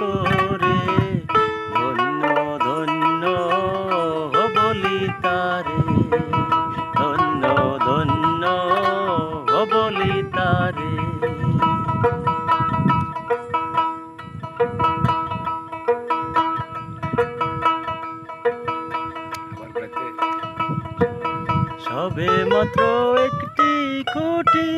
করে, ধন্য ধন্য বলি তারে, ধন্য ধন্য বলি তারে। সবে মাত্র একটি খুঁটি,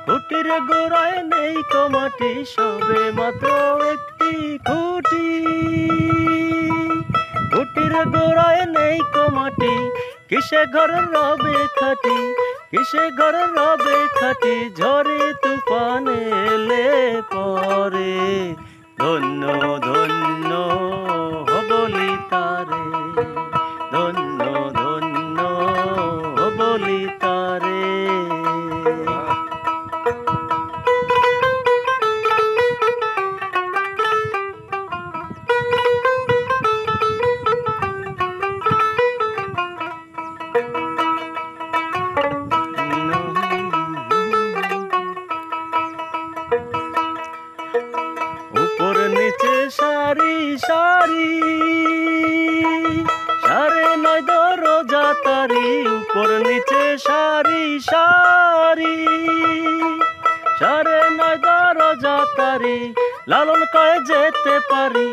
খুঁটির গোড়ায় নেই কমাটি, সবে মাত্র একটি খুঁটি, খুঁটির গোড়ায় নেই কমাটি, কিসে ঘর রবে খাটি, কিসে ঘর রবে খাটি, ঝড়ে তুফান এলে পরে, ধন্য ধন্য বলি তারে, ধন্য ধন্য বলি তারে। উপর নিচে সারি সারি, সাড়ে নয় দরজা তারি, উপর নিচে সারি সারি, সাড়ে নয় দরজা তারি, লালন কয়ে যেতে পারি,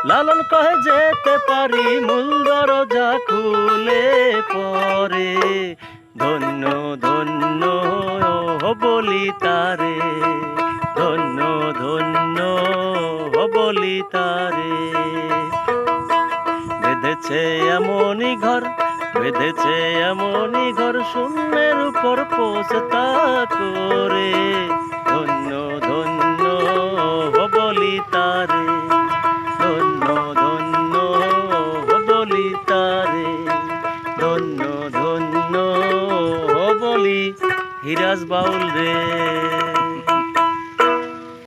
লালন কয়ে যেতে পারি, মূল দরজা খুলে পরে, ধন্য ধন্য বলি তারে, ধন্য ধন্য বলি তারে। বেঁধেছে এমনই ঘর, বেঁধেছে এমনই ঘর, শূন্যের উপর পোষতা করে, ধন্য ধন্য বলি তারে, ধন্য ধন্য বলি তারে, ধন্য ধন্য বলি। হিরাজ বাউল রে।